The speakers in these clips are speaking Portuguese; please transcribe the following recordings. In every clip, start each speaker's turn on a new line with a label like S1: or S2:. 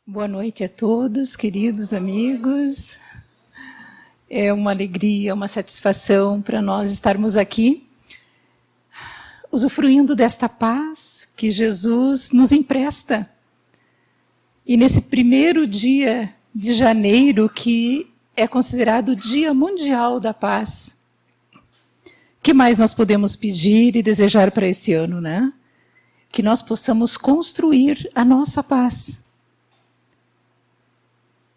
S1: Boa noite a todos, queridos amigos. É uma alegria, uma satisfação para nós estarmos aqui, usufruindo desta paz que Jesus nos empresta. E nesse primeiro dia de janeiro, que é considerado o Dia Mundial da Paz. O que mais nós podemos pedir e desejar para esse ano, né? Que nós possamos construir a nossa paz,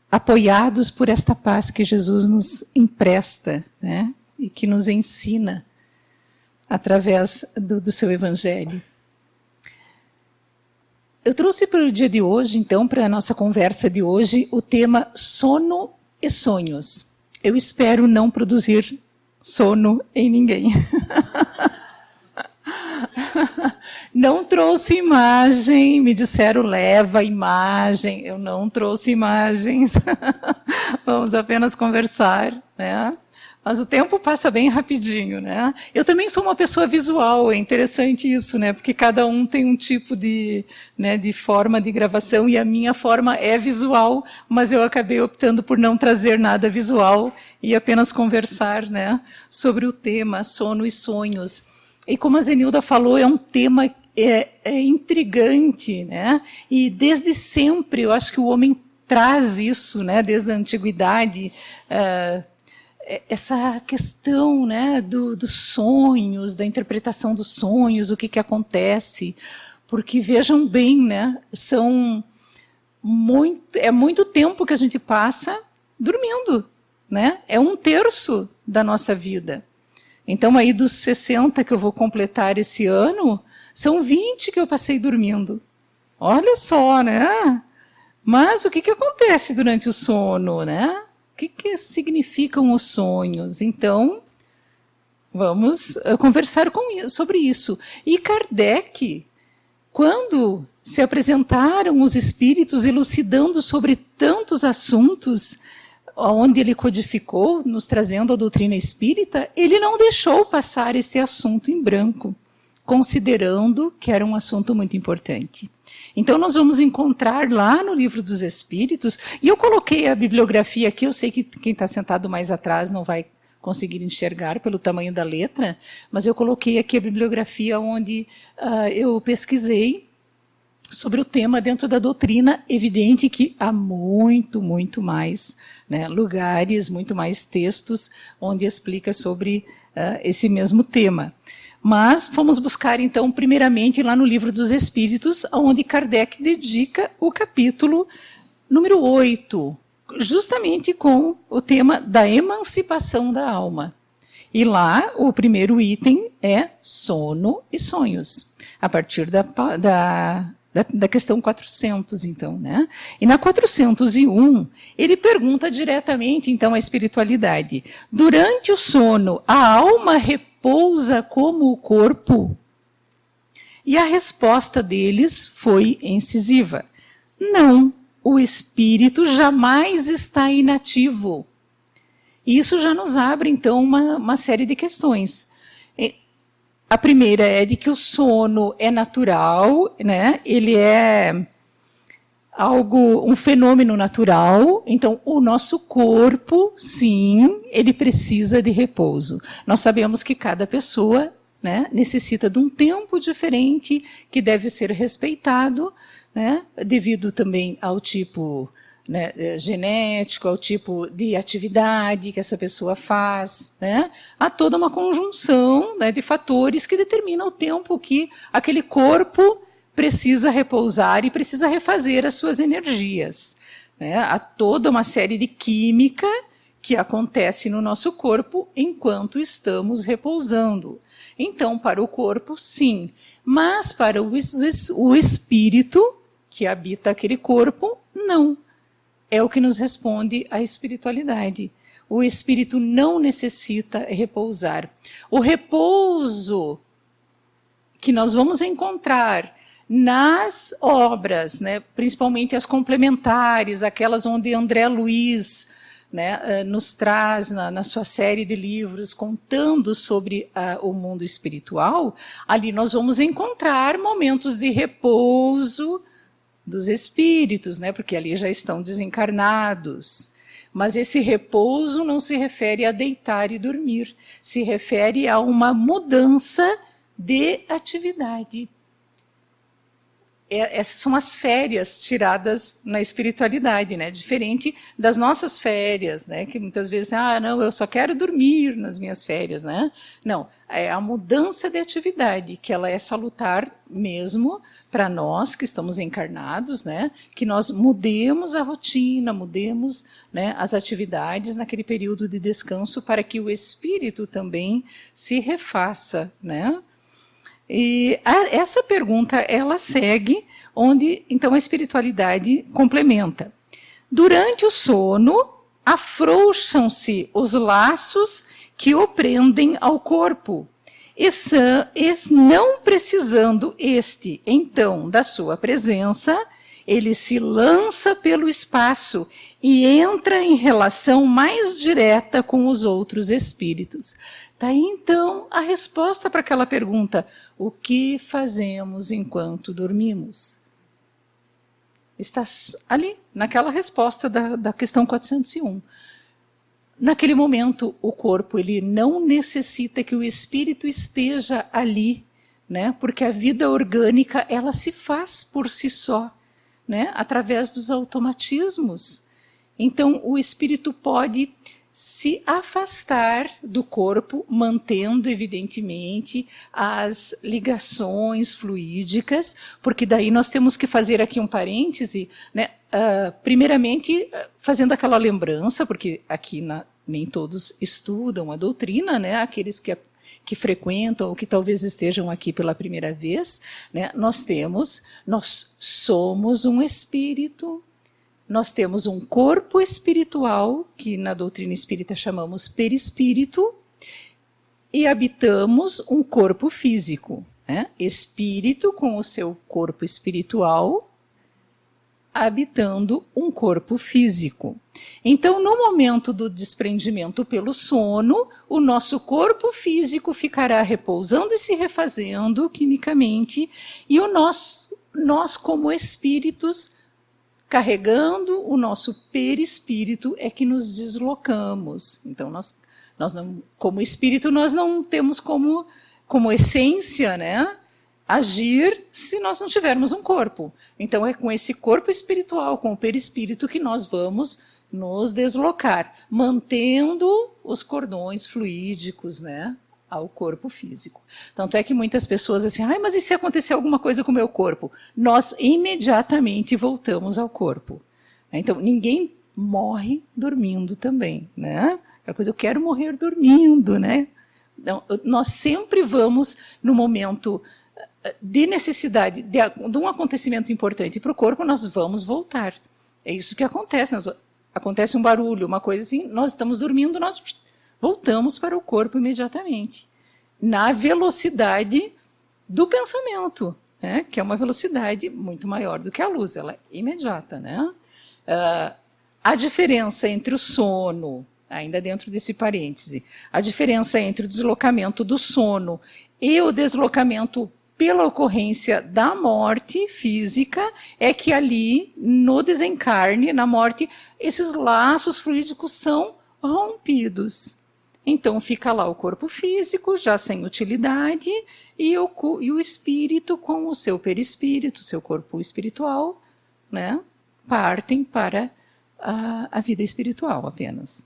S1: apoiados por esta paz que Jesus nos empresta, né? E que nos ensina através do seu Evangelho. Eu trouxe para o dia de hoje, então, para a nossa conversa de hoje, o tema sono e sonhos. Eu espero não produzir sono em ninguém. Não trouxe imagem, me disseram leva imagem, eu não trouxe imagens. Vamos apenas conversar, né? Mas o tempo passa bem rapidinho, né? Eu também sou uma pessoa visual, é interessante isso, né? Porque cada um tem um tipo de forma de gravação e a minha forma é visual, mas eu acabei optando por não trazer nada visual e apenas conversar, né, sobre o tema sono e sonhos. E como a Zenilda falou, é um tema intrigante, né? E desde sempre eu acho que o homem traz isso, né? Desde a antiguidade, essa questão, né, dos sonhos, da interpretação dos sonhos, o que acontece. Porque vejam bem, né? É muito tempo que a gente passa dormindo, né? É 1/3 da nossa vida. Então, aí dos 60 que eu vou completar esse ano, são 20 que eu passei dormindo. Olha só, né? Mas o que acontece durante o sono, né? O que significam os sonhos? Então, vamos conversar sobre isso. E Kardec, quando se apresentaram os espíritos elucidando sobre tantos assuntos, onde ele codificou, nos trazendo a doutrina espírita, ele não deixou passar esse assunto em branco, considerando que era um assunto muito importante. Então, nós vamos encontrar lá no Livro dos Espíritos, e eu coloquei a bibliografia aqui, eu sei que quem está sentado mais atrás não vai conseguir enxergar pelo tamanho da letra, mas eu coloquei aqui a bibliografia onde eu pesquisei sobre o tema dentro da doutrina. Evidente que há muito, muito mais, né, lugares, muito mais textos onde explica sobre esse mesmo tema. Mas fomos buscar, então, primeiramente lá no Livro dos Espíritos, onde Kardec dedica o capítulo número 8, justamente com o tema da emancipação da alma. E lá o primeiro item é sono e sonhos, a partir da questão 400, então, né? E na 401, ele pergunta diretamente, então, à espiritualidade: durante o sono, a alma repousa como o corpo? E a resposta deles foi incisiva: não, o espírito jamais está inativo. E isso já nos abre, então, uma série de questões. A primeira é de que o sono é natural, né? Ele é um fenômeno natural. Então, o nosso corpo, sim, ele precisa de repouso. Nós sabemos que cada pessoa, né, necessita de um tempo diferente que deve ser respeitado, né, devido também ao tipo, né, genético, ao tipo de atividade que essa pessoa faz, né? Há toda uma conjunção, né, de fatores que determinam o tempo que aquele corpo precisa repousar e precisa refazer as suas energias, né? Há toda uma série de química que acontece no nosso corpo enquanto estamos repousando. Então, para o corpo, sim, mas para o espírito que habita aquele corpo, não. É o que nos responde a espiritualidade. O espírito não necessita repousar. O repouso que nós vamos encontrar nas obras, né, principalmente as complementares, aquelas onde André Luiz, né, nos traz na sua série de livros contando sobre o mundo espiritual, ali nós vamos encontrar momentos de repouso dos espíritos, né? Porque ali já estão desencarnados. Mas esse repouso não se refere a deitar e dormir, se refere a uma mudança de atividade. Essas são as férias tiradas na espiritualidade, né? Diferente das nossas férias, né? Que muitas vezes, não, eu só quero dormir nas minhas férias, né? Não, é a mudança de atividade, que ela é salutar mesmo para nós que estamos encarnados, né? Que nós mudemos a rotina, mudemos, né, as atividades naquele período de descanso para que o espírito também se refaça, né? E essa pergunta, ela segue onde, então, a espiritualidade complementa. Durante o sono, afrouxam-se os laços que o prendem ao corpo, e não precisando este, então, da sua presença, ele se lança pelo espaço e entra em relação mais direta com os outros espíritos. Daí, então, a resposta para aquela pergunta: o que fazemos enquanto dormimos? Está ali, naquela resposta da questão 401. Naquele momento, o corpo ele não necessita que o espírito esteja ali, né? Porque a vida orgânica ela se faz por si só, né? Através dos automatismos. Então, o espírito pode se afastar do corpo, mantendo, evidentemente, as ligações fluídicas, porque daí nós temos que fazer aqui um parêntese, né? Primeiramente, fazendo aquela lembrança, porque aqui nem todos estudam a doutrina, né? Aqueles que frequentam ou que talvez estejam aqui pela primeira vez, né? Nós somos um espírito. Nós temos um corpo espiritual, que na doutrina espírita chamamos perispírito, e habitamos um corpo físico, né? Espírito com o seu corpo espiritual, habitando um corpo físico. Então, no momento do desprendimento pelo sono, o nosso corpo físico ficará repousando e se refazendo quimicamente, e nós como espíritos, carregando o nosso perispírito, é que nos deslocamos. Então, nós não, como espírito, nós não temos como essência, né, agir se nós não tivermos um corpo. Então, é com esse corpo espiritual, com o perispírito, que nós vamos nos deslocar, mantendo os cordões fluídicos, né, ao corpo físico. Tanto é que muitas pessoas assim, mas e se acontecer alguma coisa com o meu corpo? Nós imediatamente voltamos ao corpo. Então, ninguém morre dormindo também, né? Aquela coisa, eu quero morrer dormindo, né? Então, nós sempre vamos, no momento de necessidade de um acontecimento importante para o corpo, nós vamos voltar. É isso que acontece. Acontece um barulho, uma coisa assim, nós estamos dormindo, nós voltamos para o corpo imediatamente, na velocidade do pensamento, né? Que é uma velocidade muito maior do que a luz, ela é imediata, né? A diferença entre o sono, ainda dentro desse parêntese, a diferença entre o deslocamento do sono e o deslocamento pela ocorrência da morte física é que ali, no desencarne, na morte, esses laços fluídicos são rompidos. Então fica lá o corpo físico, já sem utilidade, e o espírito com o seu perispírito, seu corpo espiritual, né, partem para a vida espiritual apenas.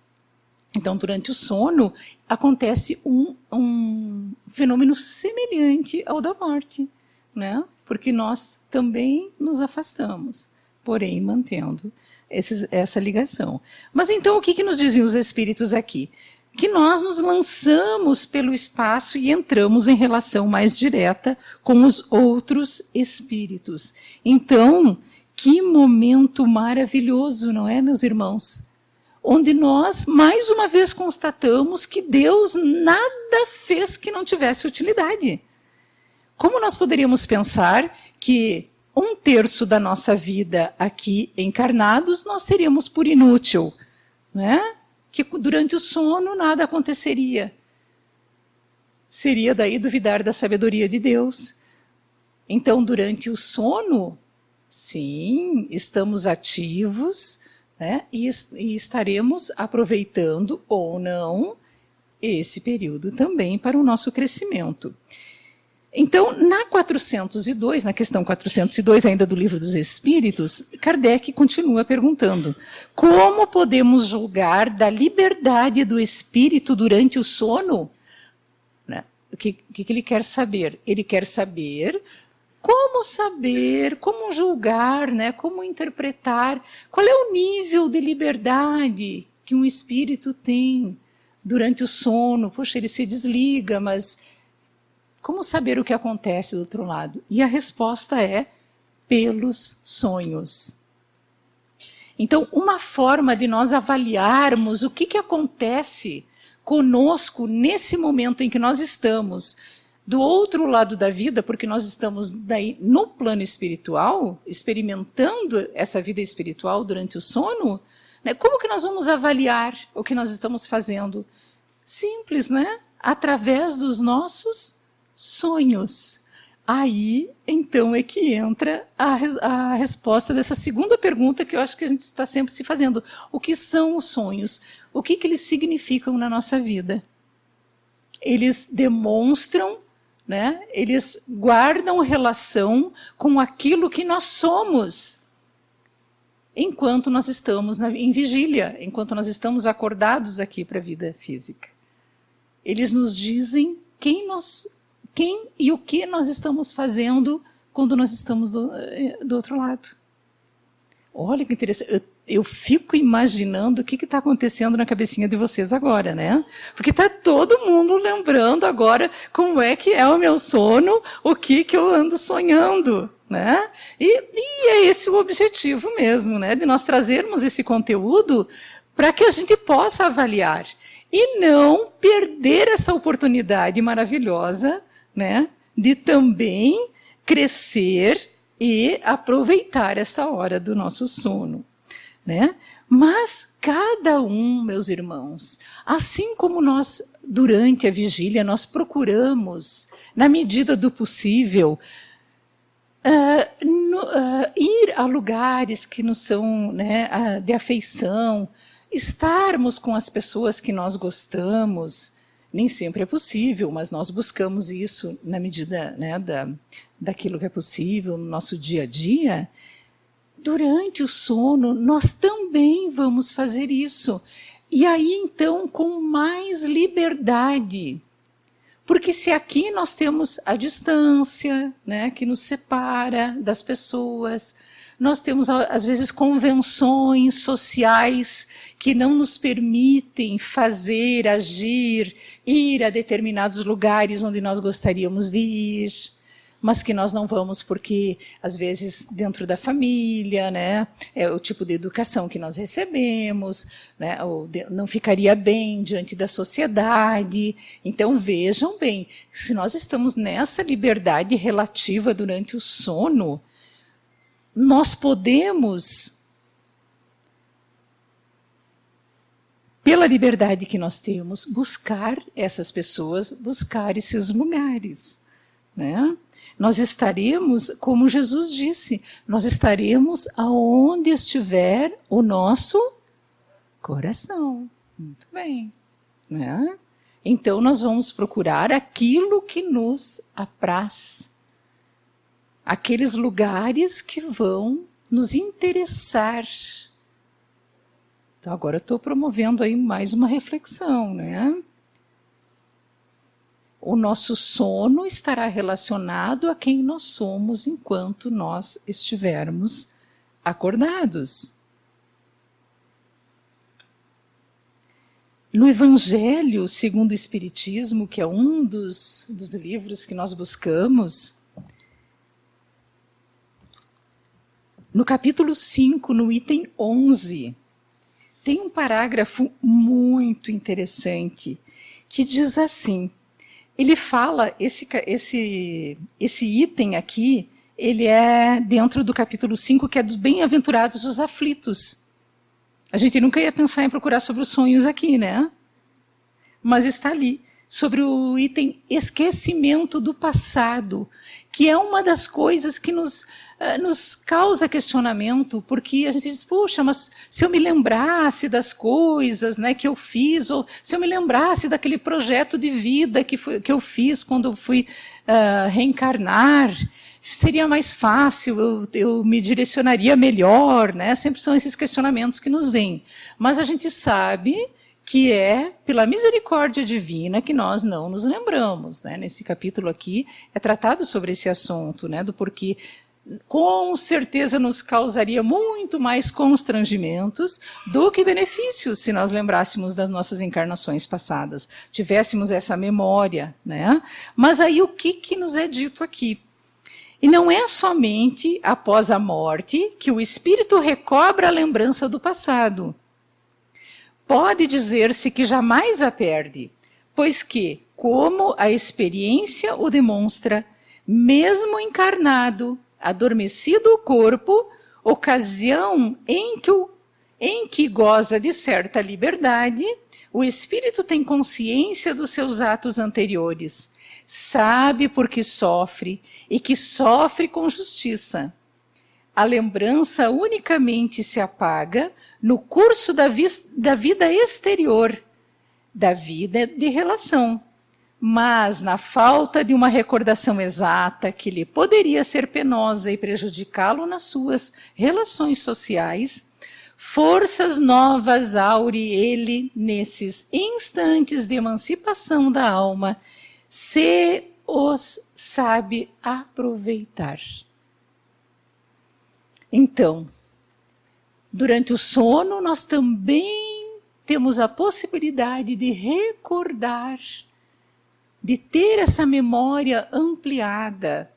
S1: Então, durante o sono, acontece um fenômeno semelhante ao da morte, né? Porque nós também nos afastamos, porém mantendo essa ligação. Mas então, o que nos dizem os espíritos aqui? Que nós nos lançamos pelo espaço e entramos em relação mais direta com os outros espíritos. Então, que momento maravilhoso, não é, meus irmãos? Onde nós, mais uma vez, constatamos que Deus nada fez que não tivesse utilidade. Como nós poderíamos pensar que 1/3 da nossa vida aqui encarnados nós teríamos por inútil, né? Que durante o sono nada aconteceria. Seria daí duvidar da sabedoria de Deus. Então, durante o sono, sim, estamos ativos, né? E estaremos aproveitando ou não esse período também para o nosso crescimento. Então, na 402, na questão 402 ainda do Livro dos Espíritos, Kardec continua perguntando: como podemos julgar da liberdade do espírito durante o sono? Né? O que ele quer saber? Ele quer saber, como julgar, né? Como interpretar, qual é o nível de liberdade que um espírito tem durante o sono. Poxa, ele se desliga, mas como saber o que acontece do outro lado? E a resposta é pelos sonhos. Então, uma forma de nós avaliarmos o que acontece conosco nesse momento em que nós estamos do outro lado da vida, porque nós estamos daí no plano espiritual, experimentando essa vida espiritual durante o sono, né? Como que nós vamos avaliar o que nós estamos fazendo? Simples, né? Através dos nossos sonhos. Aí, então, é que entra a resposta dessa segunda pergunta que eu acho que a gente está sempre se fazendo. O que são os sonhos? O que eles significam na nossa vida? Eles demonstram, né? Eles guardam relação com aquilo que nós somos enquanto nós estamos em vigília, enquanto nós estamos acordados aqui para a vida física. Eles nos dizem quem e o que nós estamos fazendo quando nós estamos do outro lado. Olha que interessante. Eu fico imaginando o que está acontecendo na cabecinha de vocês agora, né? Porque está todo mundo lembrando agora como é que é o meu sono, o que eu ando sonhando, né? E é esse o objetivo mesmo, né? De nós trazermos esse conteúdo para que a gente possa avaliar e não perder essa oportunidade maravilhosa, né, de também crescer e aproveitar essa hora do nosso sono, né? Mas cada um, meus irmãos, assim como nós, durante a vigília, nós procuramos, na medida do possível, ir a lugares que nos são, né, de afeição, estarmos com as pessoas que nós gostamos. Nem sempre é possível, mas nós buscamos isso na medida, né, daquilo que é possível no nosso dia a dia. Durante o sono, nós também vamos fazer isso. E aí, então, com mais liberdade. Porque se aqui nós temos a distância, né, que nos separa das pessoas, nós temos, às vezes, convenções sociais que não nos permitem fazer, agir, ir a determinados lugares onde nós gostaríamos de ir, mas que nós não vamos porque, às vezes, dentro da família, né, é o tipo de educação que nós recebemos, né, ou não ficaria bem diante da sociedade. Então, vejam bem, se nós estamos nessa liberdade relativa durante o sono, nós podemos, pela liberdade que nós temos, buscar essas pessoas, buscar esses lugares, né? Nós estaremos, como Jesus disse, nós estaremos aonde estiver o nosso coração. Muito bem, né? Então nós vamos procurar aquilo que nos apraz. Aqueles lugares que vão nos interessar. Então, agora eu estou promovendo aí mais uma reflexão, né? O nosso sono estará relacionado a quem nós somos enquanto nós estivermos acordados. No Evangelho segundo o Espiritismo, que é um dos livros que nós buscamos, no capítulo 5, no item 11, tem um parágrafo muito interessante que diz assim, ele fala, esse item aqui, ele é dentro do capítulo 5, que é dos bem-aventurados os aflitos. A gente nunca ia pensar em procurar sobre os sonhos aqui, né? Mas está ali. sobre o item esquecimento do passado, que é uma das coisas que nos causa questionamento, porque a gente diz, puxa, mas se eu me lembrasse das coisas, né, que eu fiz, ou se eu me lembrasse daquele projeto de vida que eu fiz quando eu fui reencarnar, seria mais fácil, eu me direcionaria melhor, né? Sempre são esses questionamentos que nos vêm. Mas a gente sabe que é pela misericórdia divina que nós não nos lembramos, né? Nesse capítulo aqui é tratado sobre esse assunto, né? Do porquê com certeza nos causaria muito mais constrangimentos do que benefícios se nós lembrássemos das nossas encarnações passadas, tivéssemos essa memória, né? Mas aí o que nos é dito aqui? E não é somente após a morte que o espírito recobra a lembrança do passado. Pode dizer-se que jamais a perde, pois que, como a experiência o demonstra, mesmo encarnado, adormecido o corpo, ocasião em que goza de certa liberdade, o espírito tem consciência dos seus atos anteriores, sabe por que sofre e que sofre com justiça. A lembrança unicamente se apaga no curso da vida exterior, da vida de relação, mas na falta de uma recordação exata que lhe poderia ser penosa e prejudicá-lo nas suas relações sociais, forças novas aure ele nesses instantes de emancipação da alma, se os sabe aproveitar. Então, durante o sono, nós também temos a possibilidade de recordar, de ter essa memória ampliada.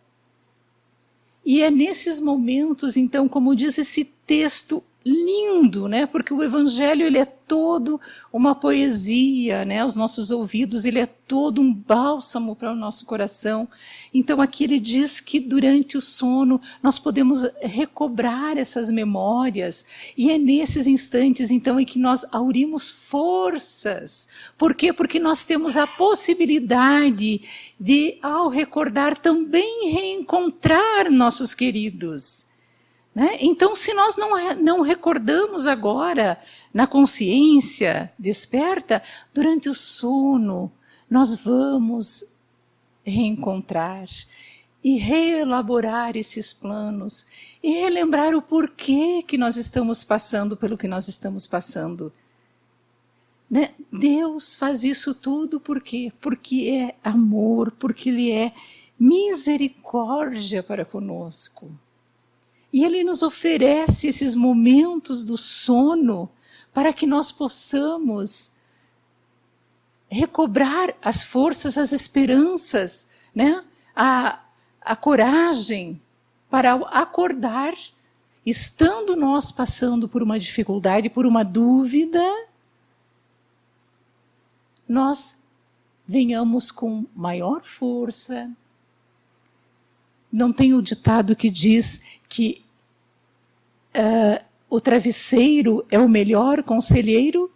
S1: E é nesses momentos, então, como diz esse texto lindo, né? Porque o Evangelho ele é todo uma poesia, né? Os nossos ouvidos, ele é todo um bálsamo para o nosso coração. Então aqui ele diz que durante o sono nós podemos recobrar essas memórias, e é nesses instantes então em que nós aurimos forças. Por quê? Porque nós temos a possibilidade de, ao recordar, também reencontrar nossos queridos. Né? Então, se nós não recordamos agora, na consciência desperta, durante o sono, nós vamos reencontrar e reelaborar esses planos e relembrar o porquê que nós estamos passando pelo que nós estamos passando. Né? Deus faz isso tudo por quê? Porque é amor, porque Ele é misericórdia para conosco. E Ele nos oferece esses momentos do sono para que nós possamos recobrar as forças, as esperanças, né? a coragem para acordar, estando nós passando por uma dificuldade, por uma dúvida, nós venhamos com maior força. Não tem o ditado que diz que o travesseiro é o melhor conselheiro?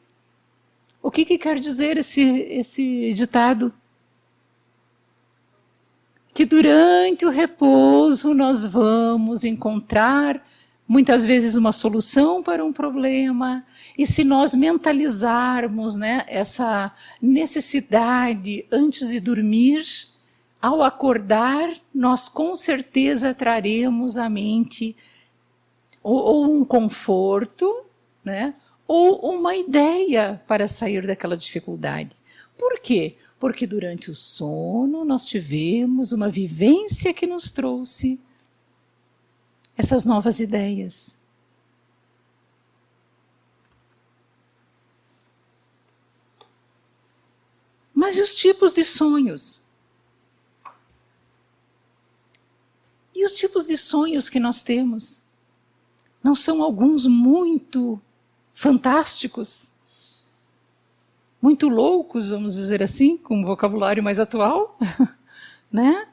S1: O que quer dizer esse ditado? Que durante o repouso nós vamos encontrar muitas vezes uma solução para um problema, e se nós mentalizarmos, né, essa necessidade antes de dormir, ao acordar, nós com certeza traremos à mente ou um conforto, né, ou uma ideia para sair daquela dificuldade. Por quê? Porque durante o sono nós tivemos uma vivência que nos trouxe essas novas ideias. Mas e os tipos de sonhos? E os tipos de sonhos que nós temos? Não são alguns muito fantásticos? Muito loucos, vamos dizer assim, com um vocabulário mais atual? Né?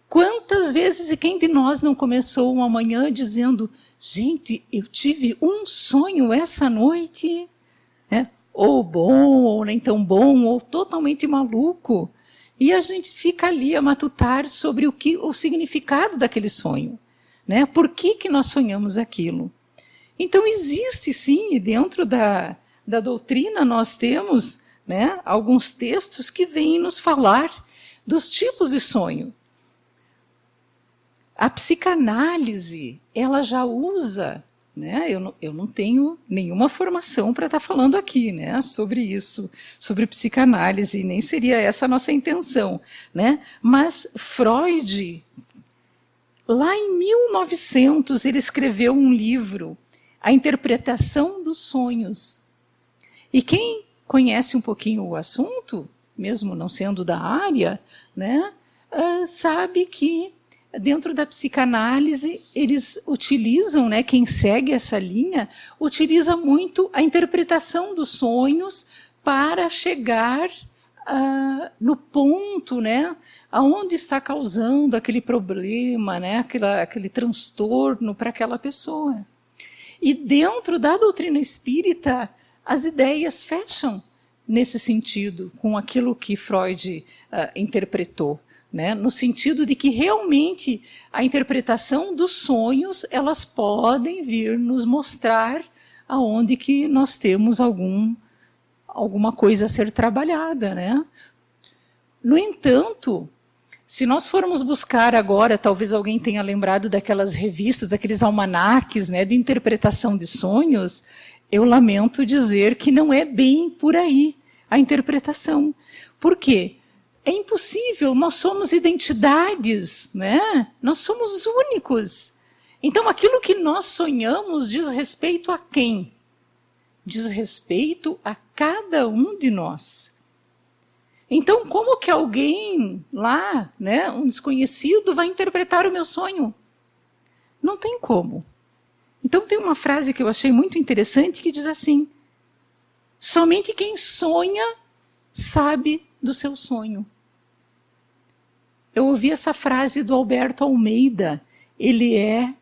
S1: Quantas vezes e quem de nós não começou uma manhã dizendo: gente, eu tive um sonho essa noite? ou bom, ou nem tão bom, ou totalmente maluco. E a gente fica ali a matutar sobre o significado daquele sonho, né? Por que nós sonhamos aquilo? Então existe sim, dentro da doutrina nós temos, né, alguns textos que vêm nos falar dos tipos de sonho. A psicanálise, ela já usa, né, eu não tenho nenhuma formação para estar falando aqui, né, sobre isso, sobre psicanálise, nem seria essa a nossa intenção, né? Mas Freud, lá em 1900, ele escreveu um livro, A Interpretação dos Sonhos. E quem conhece um pouquinho o assunto, mesmo não sendo da área, né, sabe que dentro da psicanálise eles utilizam, né, quem segue essa linha, utiliza muito a interpretação dos sonhos para chegar no ponto, né, aonde está causando aquele problema, né, aquele transtorno para aquela pessoa. E dentro da doutrina espírita, as ideias fecham nesse sentido, com aquilo que Freud interpretou, né? No sentido de que realmente a interpretação dos sonhos, elas podem vir nos mostrar aonde que nós temos alguma coisa a ser trabalhada, né? No entanto, se nós formos buscar agora, talvez alguém tenha lembrado daquelas revistas, daqueles almanaques, né, de interpretação de sonhos, eu lamento dizer que não é bem por aí a interpretação. Por quê? É impossível, nós somos identidades, né? Nós somos únicos. Então, aquilo que nós sonhamos diz respeito a quem? Diz respeito a cada um de nós. Então, como que alguém lá, né, um desconhecido, vai interpretar o meu sonho? Não tem como. Então, tem uma frase que eu achei muito interessante que diz assim: somente quem sonha sabe do seu sonho. Eu ouvi essa frase do Alberto Almeida. Ele é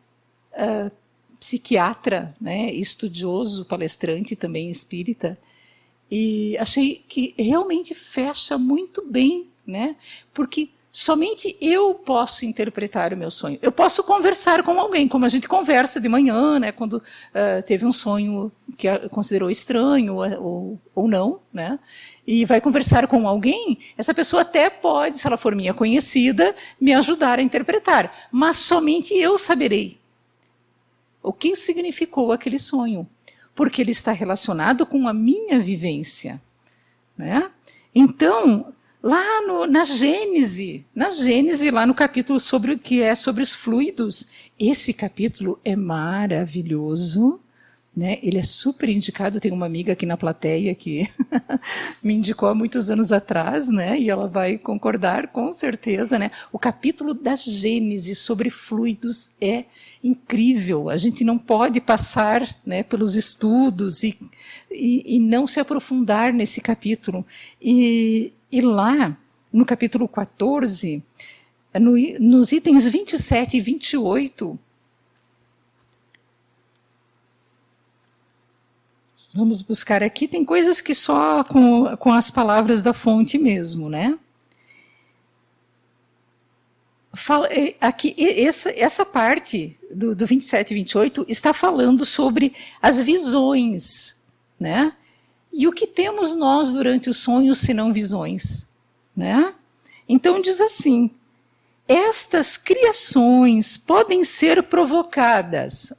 S1: psiquiatra, né, estudioso, palestrante também espírita. E achei que realmente fecha muito bem, né? Porque somente eu posso interpretar o meu sonho. Eu posso conversar com alguém, como a gente conversa de manhã, né? Quando teve um sonho que considerou estranho ou não, né? E vai conversar com alguém, essa pessoa até pode, se ela for minha conhecida, me ajudar a interpretar. Mas somente eu saberei o que significou aquele sonho, porque ele está relacionado com a minha vivência, né? Então, lá na Gênese, lá no capítulo sobre o que é sobre os fluidos, esse capítulo é maravilhoso, né? Ele é super indicado. Tem uma amiga aqui na plateia que me indicou há muitos anos atrás, né? E ela vai concordar com certeza, né? O capítulo da Gênese sobre fluidos é incrível. A gente não pode passar, né, pelos estudos e não se aprofundar nesse capítulo. E lá, no capítulo 14, nos itens 27 e 28, vamos buscar aqui, tem coisas que só com as palavras da fonte mesmo, né? Aqui, essa parte do 27 e 28 está falando sobre as visões, né? E o que temos nós durante os sonhos, senão visões, né? Então diz assim: estas criações podem ser provocadas,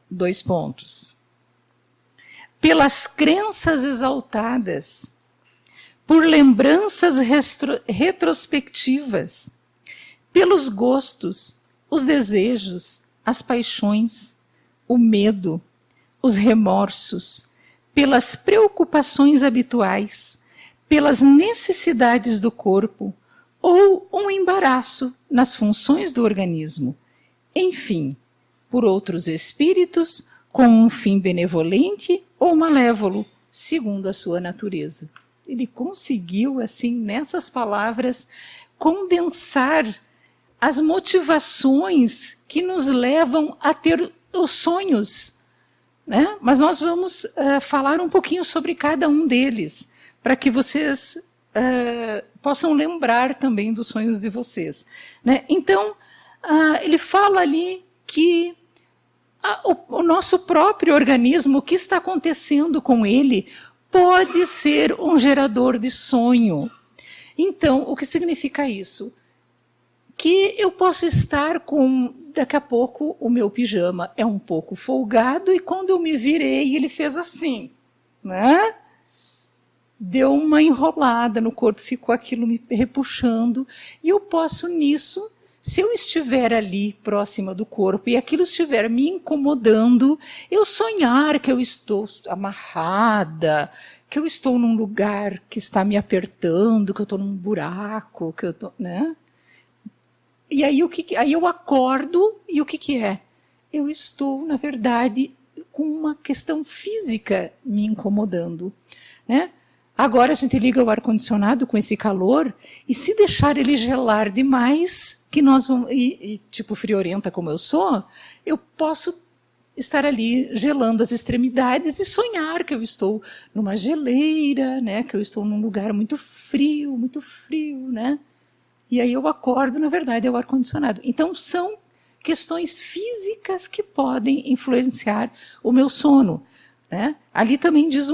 S1: pelas crenças exaltadas, por lembranças retrospectivas, pelos gostos, os desejos, as paixões, o medo, os remorsos, pelas preocupações habituais, pelas necessidades do corpo, ou um embaraço nas funções do organismo. Enfim, por outros espíritos, com um fim benevolente ou malévolo, segundo a sua natureza. Ele conseguiu, assim, nessas palavras, condensar as motivações que nos levam a ter os sonhos. né? Mas nós vamos falar um pouquinho sobre cada um deles, para que vocês possam lembrar também dos sonhos de vocês, né? Então, ele fala ali que o nosso próprio organismo, o que está acontecendo com ele, pode ser um gerador de sonho. Então, o que significa isso? Que eu posso estar com, daqui a pouco, o meu pijama é um pouco folgado, e quando eu me virei, ele fez assim, né? Deu uma enrolada no corpo, ficou aquilo me repuxando, e eu posso nisso, se eu estiver ali próxima do corpo e aquilo estiver me incomodando, eu sonhar que eu estou amarrada, que eu estou num lugar que está me apertando, que eu estou num buraco, que eu estou, né? E aí, aí eu acordo e o que é? Eu estou, na verdade, com uma questão física me incomodando, né? Agora a gente liga o ar-condicionado com esse calor, e se deixar ele gelar demais, que nós vamos, tipo friorenta como eu sou, eu posso estar ali gelando as extremidades e sonhar que eu estou numa geleira, né? Que eu estou num lugar muito frio, né? E aí eu acordo, na verdade, é o ar-condicionado. Então, são questões físicas que podem influenciar o meu sono, né? Ali também diz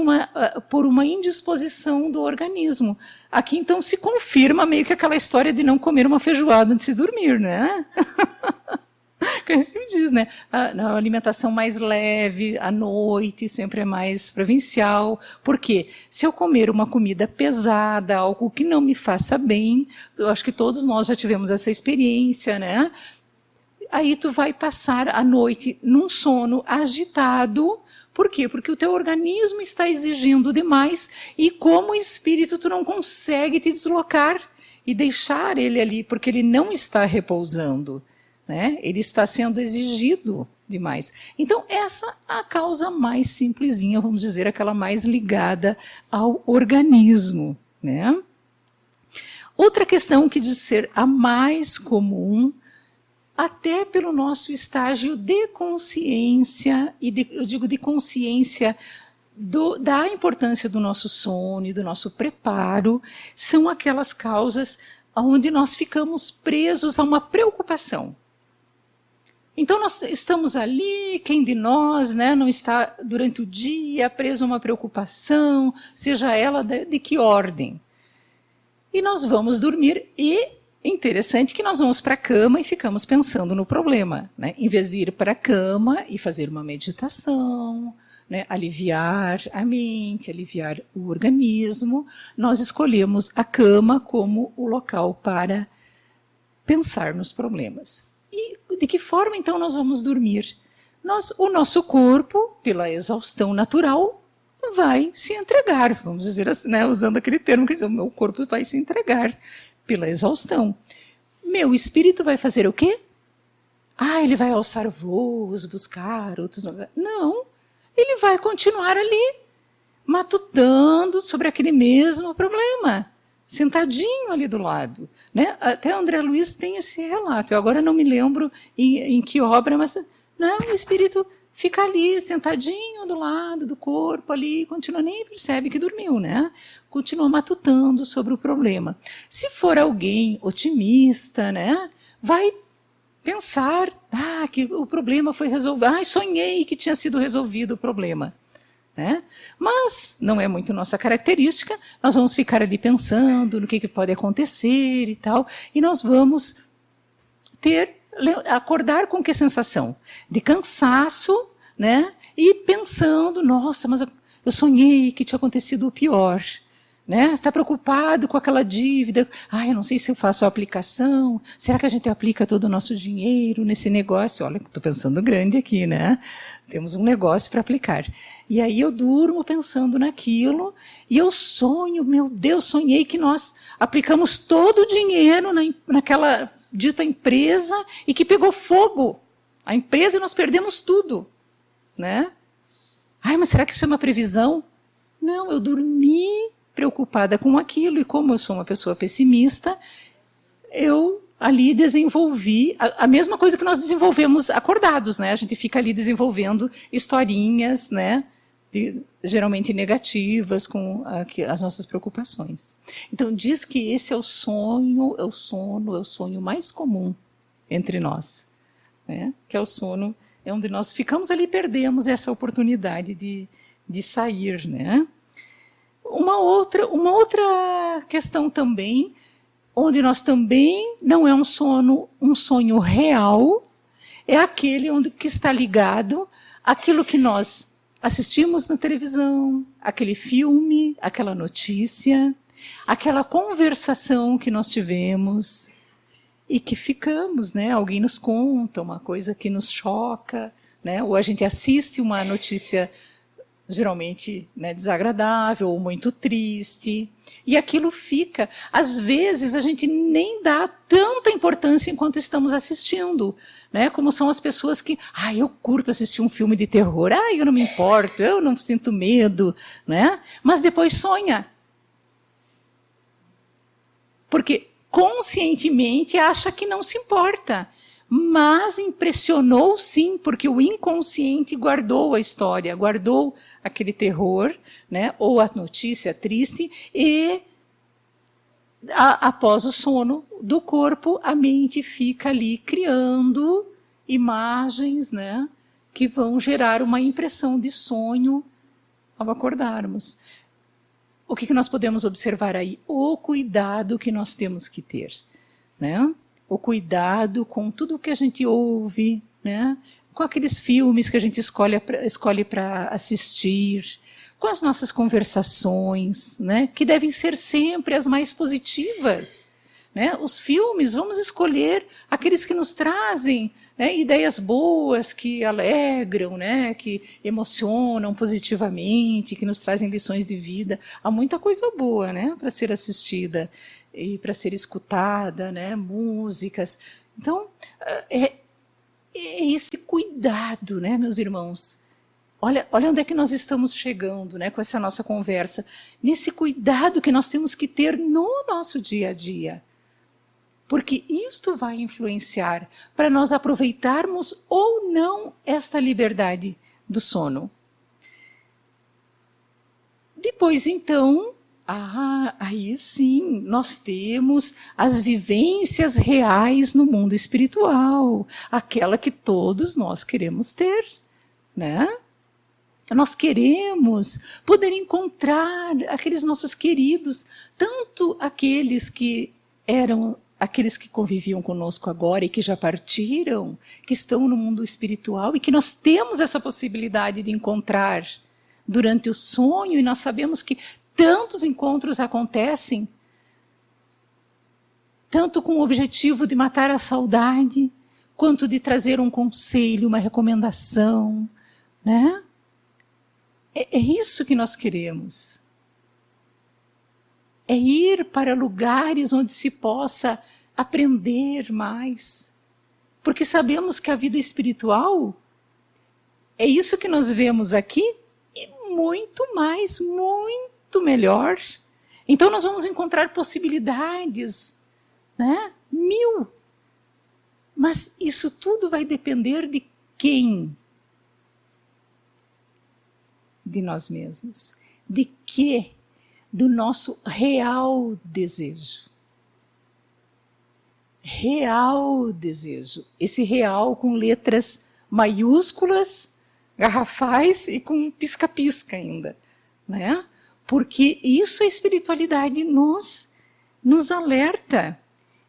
S1: por uma indisposição do organismo. Aqui, então, se confirma meio que aquela história de não comer uma feijoada antes de dormir, né? Que a gente diz, né? A alimentação mais leve, à noite, sempre é mais provincial. Por quê? Se eu comer uma comida pesada, algo que não me faça bem, eu acho que todos nós já tivemos essa experiência, né? Aí tu vai passar a noite num sono agitado. Por quê? Porque o teu organismo está exigindo demais, e como espírito tu não consegue te deslocar e deixar ele ali, porque ele não está repousando, né? Ele está sendo exigido demais. Então, essa é a causa mais simplesinha, vamos dizer, aquela mais ligada ao organismo, né? Outra questão que diz ser a mais comum, até pelo nosso estágio de consciência, eu digo de consciência da importância do nosso sono e do nosso preparo, são aquelas causas onde nós ficamos presos a uma preocupação. Então, nós estamos ali, quem de nós, né, não está durante o dia preso a uma preocupação, seja ela de que ordem. E nós vamos dormir e interessante que nós vamos para a cama e ficamos pensando no problema, né? Em vez de ir para a cama e fazer uma meditação, né? Aliviar a mente, aliviar o organismo, nós escolhemos a cama como o local para pensar nos problemas. E de que forma, então, nós vamos dormir? O nosso corpo, pela exaustão natural, vai se entregar, vamos dizer assim, né? Usando aquele termo que diz, o meu corpo vai se entregar pela exaustão. Meu espírito vai fazer o quê? Ele vai alçar voos, buscar outros... Não, ele vai continuar ali, matutando sobre aquele mesmo problema, sentadinho ali do lado, né? Até André Luiz tem esse relato, eu agora não me lembro em que obra, mas não, o espírito fica ali, sentadinho do lado do corpo ali, continua, nem percebe que dormiu, né? Continua matutando sobre o problema. Se for alguém otimista, né, vai pensar, que o problema foi resolvido, sonhei que tinha sido resolvido o problema, né? Mas não é muito nossa característica, nós vamos ficar ali pensando no que pode acontecer e tal, e nós vamos acordar com que sensação? De cansaço, né? E pensando, nossa, mas eu sonhei que tinha acontecido o pior, né? Está preocupado com aquela dívida, eu não sei se eu faço a aplicação, será que a gente aplica todo o nosso dinheiro nesse negócio? Olha, estou pensando grande aqui, né? Temos um negócio para aplicar. E aí eu durmo pensando naquilo, e eu sonho, meu Deus, sonhei que nós aplicamos todo o dinheiro naquela dita empresa e que pegou fogo. A empresa e nós perdemos tudo, né? Mas será que isso é uma previsão? Não, eu dormi preocupada com aquilo, e como eu sou uma pessoa pessimista, eu ali desenvolvi a mesma coisa que nós desenvolvemos acordados, né? A gente fica ali desenvolvendo historinhas, né? Geralmente negativas com as nossas preocupações. Então diz que esse é o sonho, é o sonho mais comum entre nós, né? Que é o sono, é onde nós ficamos ali e perdemos essa oportunidade de sair, né? Uma outra questão também, onde nós também não é um sonho real, é aquele que está ligado àquilo que nós assistimos na televisão, aquele filme, aquela notícia, aquela conversação que nós tivemos e que ficamos, né? Alguém nos conta uma coisa que nos choca, né? Ou a gente assiste uma notícia geralmente, né, desagradável ou muito triste, e aquilo fica. Às vezes a gente nem dá tanta importância enquanto estamos assistindo, né? Como são as pessoas que, eu curto assistir um filme de terror, eu não me importo, eu não sinto medo, né? Mas depois sonha. Porque conscientemente acha que não se importa. Mas impressionou sim, porque o inconsciente guardou a história, guardou aquele terror, né, ou a notícia triste, e após o sono do corpo, a mente fica ali criando imagens, né, que vão gerar uma impressão de sonho ao acordarmos. O que nós podemos observar aí? O cuidado que nós temos que ter, né? O cuidado com tudo o que a gente ouve, né? Com aqueles filmes que a gente escolhe para assistir, com as nossas conversações, né? Que devem ser sempre as mais positivas, né? Os filmes, vamos escolher aqueles que nos trazem, né, ideias boas, que alegram, né, que emocionam positivamente, que nos trazem lições de vida. Há muita coisa boa, né, para ser assistida e para ser escutada, né, músicas. Então, é esse cuidado, né, meus irmãos. Olha onde é que nós estamos chegando, né, com essa nossa conversa. Nesse cuidado que nós temos que ter no nosso dia a dia. Porque isto vai influenciar para nós aproveitarmos ou não esta liberdade do sono. Depois, então, aí sim, nós temos as vivências reais no mundo espiritual, aquela que todos nós queremos ter, né? Nós queremos poder encontrar aqueles nossos queridos, tanto aqueles que eram aqueles que conviviam conosco agora e que já partiram, que estão no mundo espiritual e que nós temos essa possibilidade de encontrar durante o sonho, e nós sabemos que tantos encontros acontecem, tanto com o objetivo de matar a saudade, quanto de trazer um conselho, uma recomendação, né? É isso que nós queremos. É ir para lugares onde se possa aprender mais. Porque sabemos que a vida espiritual é isso que nós vemos aqui e muito mais, muito melhor. Então nós vamos encontrar possibilidades, né? 1000. Mas isso tudo vai depender de quem? De nós mesmos. De quê? Do nosso real desejo. Real desejo. Esse real com letras maiúsculas, garrafais e com pisca-pisca ainda, né? Porque isso a espiritualidade nos alerta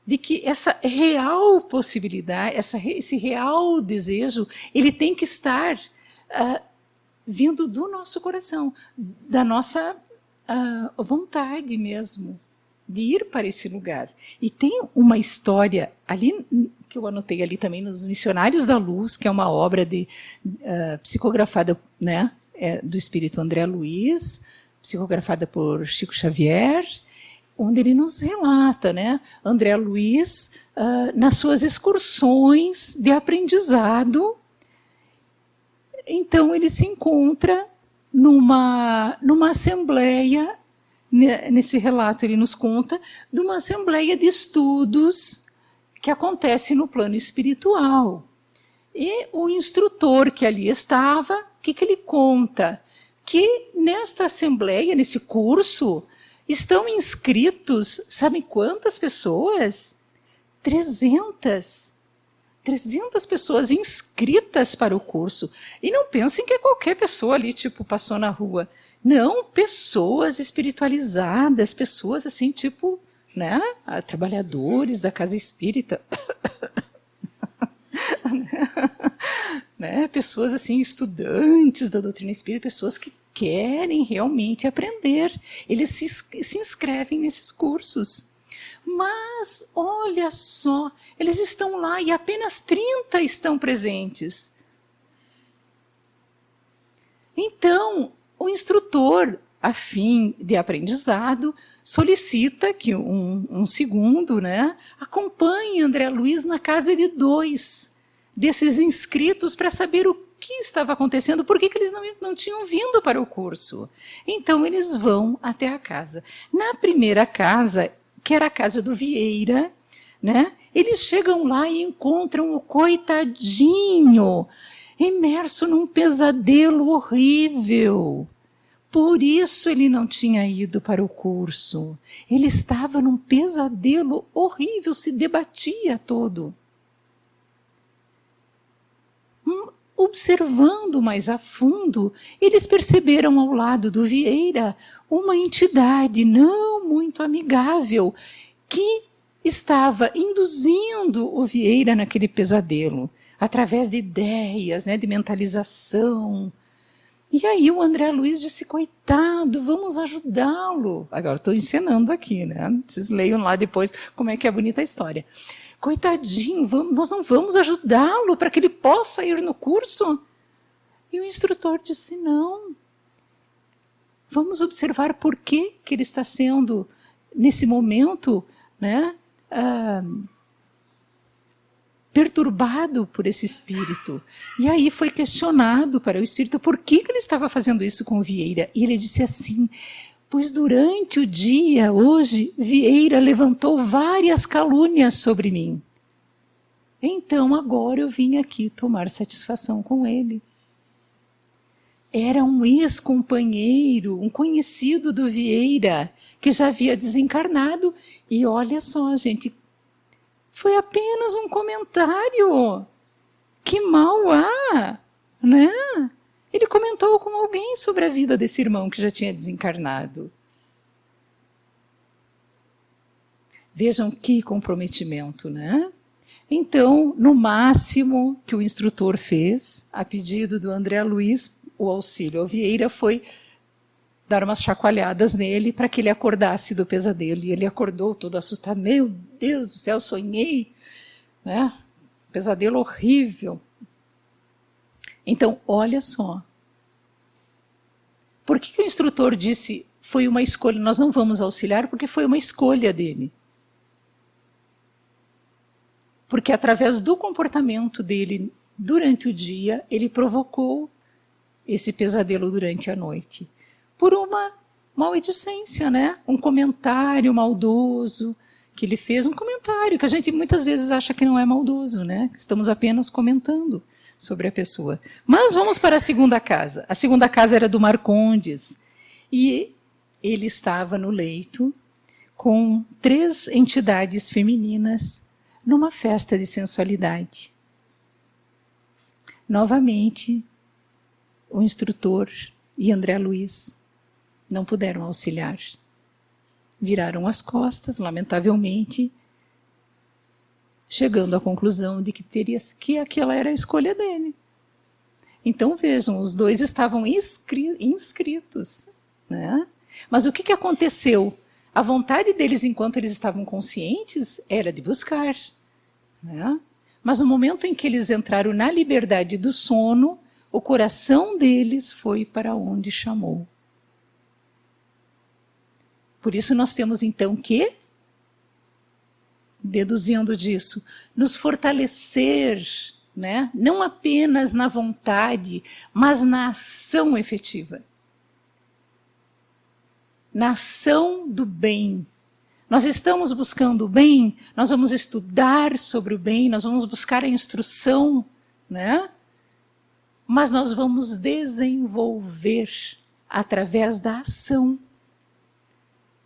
S1: de que essa real possibilidade, esse real desejo, ele tem que estar vindo do nosso coração, da nossa vontade mesmo de ir para esse lugar. E tem uma história ali, que eu anotei ali também, nos Missionários da Luz, que é uma obra psicografada, né, do espírito André Luiz, psicografada por Chico Xavier, onde ele nos relata, né, André Luiz, nas suas excursões de aprendizado. Então ele se encontra numa assembleia, nesse relato ele nos conta, de uma assembleia de estudos que acontece no plano espiritual. E o instrutor que ali estava, o que ele conta? Que nesta assembleia, nesse curso, estão inscritos, sabem quantas pessoas? 300 pessoas inscritas para o curso. E não pensem que é qualquer pessoa ali, tipo, passou na rua. Não, pessoas espiritualizadas, pessoas assim, tipo, né, trabalhadores da casa espírita. Né, pessoas assim, estudantes da doutrina espírita, pessoas que querem realmente aprender. Eles se inscrevem nesses cursos. Mas, olha só, eles estão lá e apenas 30 estão presentes. Então, o instrutor, a fim de aprendizado, solicita que um segundo, né, acompanhe André Luiz na casa de 2 desses inscritos para saber o que estava acontecendo, por que eles não tinham vindo para o curso. Então, eles vão até a casa. Na primeira casa, que era a casa do Vieira, né? Eles chegam lá e encontram o coitadinho, imerso num pesadelo horrível. Por isso ele não tinha ido para o curso. Ele estava num pesadelo horrível, se debatia todo. Observando mais a fundo, eles perceberam ao lado do Vieira uma entidade não muito amigável que estava induzindo o Vieira naquele pesadelo, através de ideias, né, de mentalização. E aí o André Luiz disse, coitado, vamos ajudá-lo. Agora estou encenando aqui, né? Vocês leiam lá depois como é que é bonita a história. Coitadinho, nós não vamos ajudá-lo para que ele possa ir no curso? E o instrutor disse, não. Vamos observar por que ele está sendo, nesse momento, né, perturbado por esse espírito. E aí foi questionado para o espírito por que ele estava fazendo isso com o Vieira. E ele disse assim, pois durante o dia, hoje, Vieira levantou várias calúnias sobre mim. Então agora eu vim aqui tomar satisfação com ele. Era um ex-companheiro, um conhecido do Vieira, que já havia desencarnado. E olha só, gente, foi apenas um comentário. Que mal há, né? Ele comentou com alguém sobre a vida desse irmão que já tinha desencarnado. Vejam que comprometimento, né? Então, no máximo que o instrutor fez, a pedido do André Luiz, o auxílio ao Vieira foi dar umas chacoalhadas nele para que ele acordasse do pesadelo. E ele acordou todo assustado. Meu Deus do céu, sonhei, né? Pesadelo horrível. Então, olha só. Por que o instrutor disse foi uma escolha? Nós não vamos auxiliar porque foi uma escolha dele. Porque através do comportamento dele durante o dia, ele provocou esse pesadelo durante a noite. Por uma maledicência, né? Um comentário maldoso que ele fez, um comentário que a gente muitas vezes acha que não é maldoso, né? Estamos apenas comentando sobre a pessoa. Mas vamos para a segunda casa. A segunda casa era do Marcondes. E ele estava no leito com 3 entidades femininas numa festa de sensualidade. Novamente, o instrutor e André Luiz não puderam auxiliar. Viraram as costas, lamentavelmente, chegando à conclusão de que aquela era a escolha dele. Então vejam, os 2 estavam inscritos, né? Mas o que aconteceu? A vontade deles, enquanto eles estavam conscientes, era de buscar, né? Mas no momento em que eles entraram na liberdade do sono, o coração deles foi para onde chamou. Por isso nós temos então que, deduzindo disso, nos fortalecer, né? Não apenas na vontade, mas na ação efetiva. Na ação do bem, Nós estamos buscando o bem, nós vamos estudar sobre o bem, nós vamos buscar a instrução, né? Mas nós vamos desenvolver através da ação,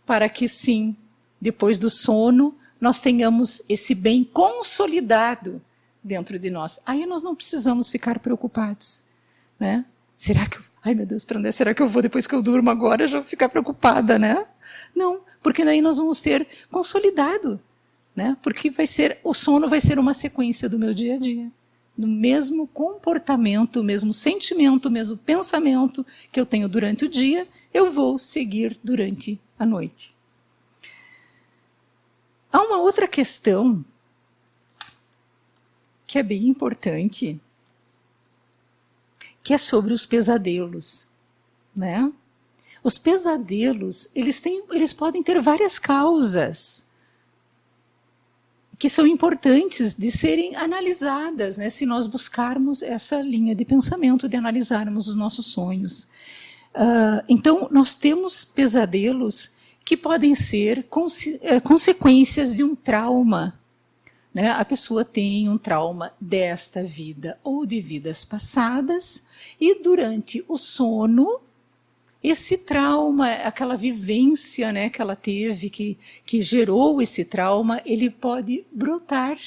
S1: para que sim, depois do sono, nós tenhamos esse bem consolidado dentro de nós. Aí nós não precisamos ficar preocupados, né? Será que ai meu Deus, para onde será que eu vou depois que eu durmo agora? Eu já vou ficar preocupada, né? Não, porque daí nós vamos ter consolidado, né? Porque o sono vai ser uma sequência do meu dia a dia. No mesmo comportamento, o mesmo sentimento, o mesmo pensamento que eu tenho durante o dia, eu vou seguir durante a noite. Há uma outra questão que é bem importante, que é sobre os pesadelos, né? Os pesadelos, eles podem ter várias causas que são importantes de serem analisadas, né? Se nós buscarmos essa linha de pensamento, de analisarmos os nossos sonhos. Então, nós temos pesadelos que podem ser consequências de um trauma, né? A pessoa tem um trauma desta vida ou de vidas passadas, e durante o sono, esse trauma, aquela vivência, né, que ela teve, que gerou esse trauma, ele pode brotar.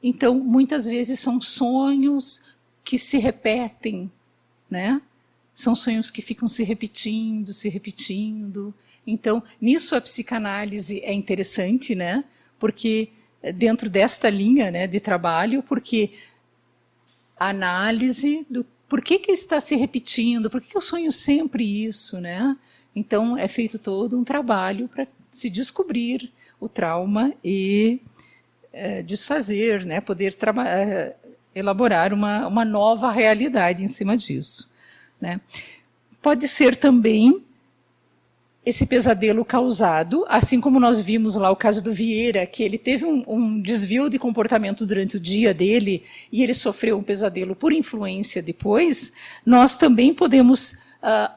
S1: Então, muitas vezes são sonhos que se repetem, né? São sonhos que ficam se repetindo, se repetindo. Então, nisso a psicanálise é interessante, né? Porque dentro desta linha, né, de trabalho, porque a análise do por que está se repetindo, por que eu sonho sempre isso, né? Então é feito todo um trabalho para se descobrir o trauma e desfazer, né? Poder elaborar uma nova realidade em cima disso, né? Pode ser também esse pesadelo causado, assim como nós vimos lá o caso do Vieira, que ele teve um desvio de comportamento durante o dia dele e ele sofreu um pesadelo por influência depois, nós também podemos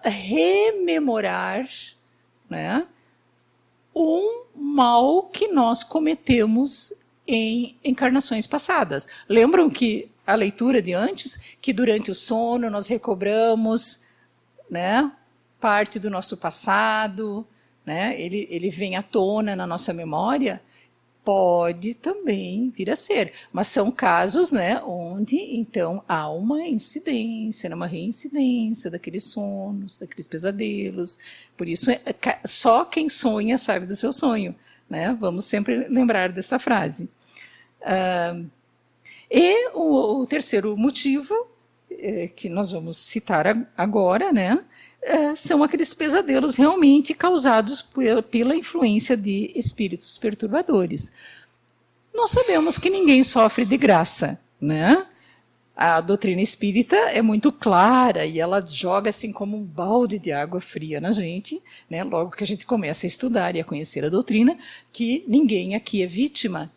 S1: rememorar, né, um mal que nós cometemos em encarnações passadas. Lembram que a leitura de antes, que durante o sono nós recobramos, né, parte do nosso passado, né? Ele vem à tona na nossa memória, pode também vir a ser. Mas são casos, né, onde então há uma incidência, uma reincidência daqueles sonos, daqueles pesadelos. Por isso, só quem sonha sabe do seu sonho, né? Vamos sempre lembrar dessa frase. E o terceiro motivo, que nós vamos citar agora, né, são aqueles pesadelos realmente causados pela influência de espíritos perturbadores. Nós sabemos que ninguém sofre de graça, né? A doutrina espírita é muito clara e ela joga assim como um balde de água fria na gente, né? Logo que a gente começa a estudar e a conhecer a doutrina, que ninguém aqui é vítima,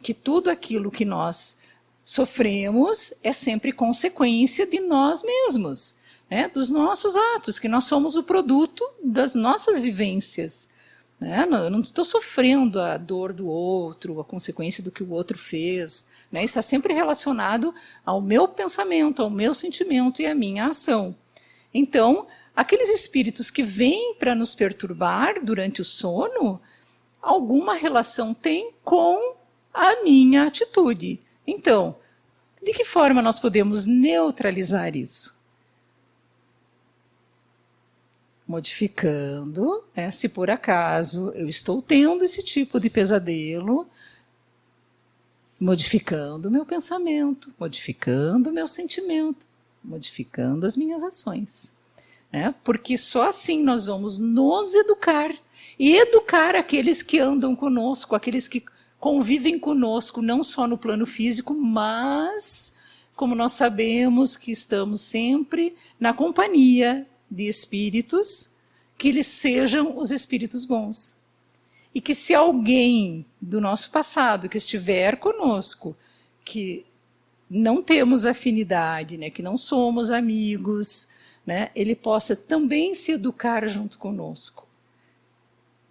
S1: que tudo aquilo que nós sofremos é sempre consequência de nós mesmos, né, dos nossos atos, que nós somos o produto das nossas vivências. Né? Eu não estou sofrendo a dor do outro, a consequência do que o outro fez. Né? Está sempre relacionado ao meu pensamento, ao meu sentimento e à minha ação. Então, aqueles espíritos que vêm para nos perturbar durante o sono, alguma relação tem com a minha atitude. Então, de que forma nós podemos neutralizar isso? Modificando, né, se por acaso eu estou tendo esse tipo de pesadelo, modificando o meu pensamento, modificando o meu sentimento, modificando as minhas ações. Né? Porque só assim nós vamos nos educar e educar aqueles que andam conosco, aqueles que convivem conosco, não só no plano físico, mas, como nós sabemos que estamos sempre na companhia de espíritos, que eles sejam os espíritos bons. E que se alguém do nosso passado que estiver conosco, que não temos afinidade, né, que não somos amigos, né, ele possa também se educar junto conosco.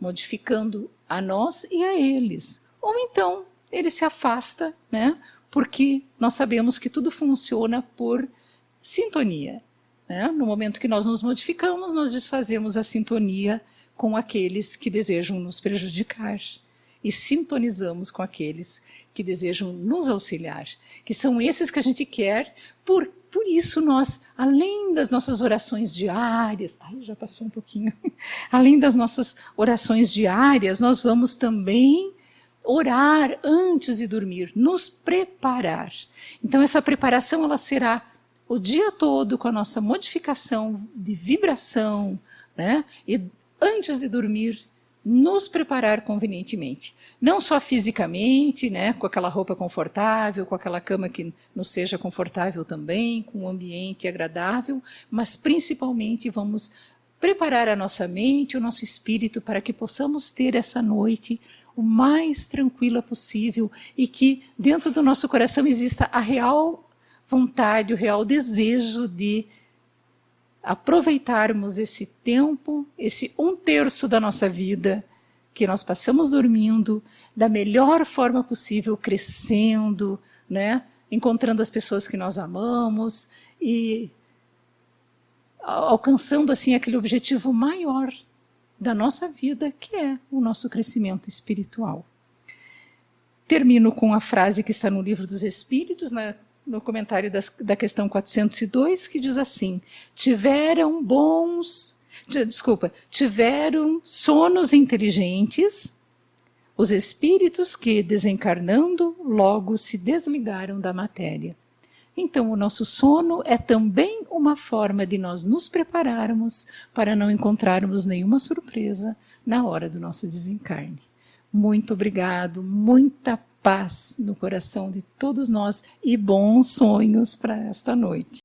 S1: modificando a nós e a eles. Ou então ele se afasta, né? Porque nós sabemos que tudo funciona por sintonia, né? No momento que nós nos modificamos, nós desfazemos a sintonia com aqueles que desejam nos prejudicar e sintonizamos com aqueles que desejam nos auxiliar, que são esses que a gente quer. Por isso nós, além das nossas orações diárias, já passou um pouquinho, além das nossas orações diárias, nós vamos também orar antes de dormir, nos preparar. Então essa preparação ela será o dia todo com a nossa modificação de vibração, né? E antes de dormir, nos preparar convenientemente. Não só fisicamente, né, com aquela roupa confortável, com aquela cama que nos seja confortável também, com um ambiente agradável, mas principalmente vamos preparar a nossa mente, o nosso espírito, para que possamos ter essa noite o mais tranquila possível e que dentro do nosso coração exista a real vontade, o real desejo de aproveitarmos esse tempo, esse 1/3 da nossa vida que nós passamos dormindo, da melhor forma possível, crescendo, né? Encontrando as pessoas que nós amamos e alcançando assim aquele objetivo maior da nossa vida, que é o nosso crescimento espiritual. Termino com a frase que está no Livro dos Espíritos, no comentário da questão 402, que diz assim: tiveram sonos inteligentes os espíritos que, desencarnando, logo se desligaram da matéria. Então, o nosso sono é também uma forma de nós nos prepararmos para não encontrarmos nenhuma surpresa na hora do nosso desencarne. Muito obrigado, muita paz no coração de todos nós e bons sonhos para esta noite.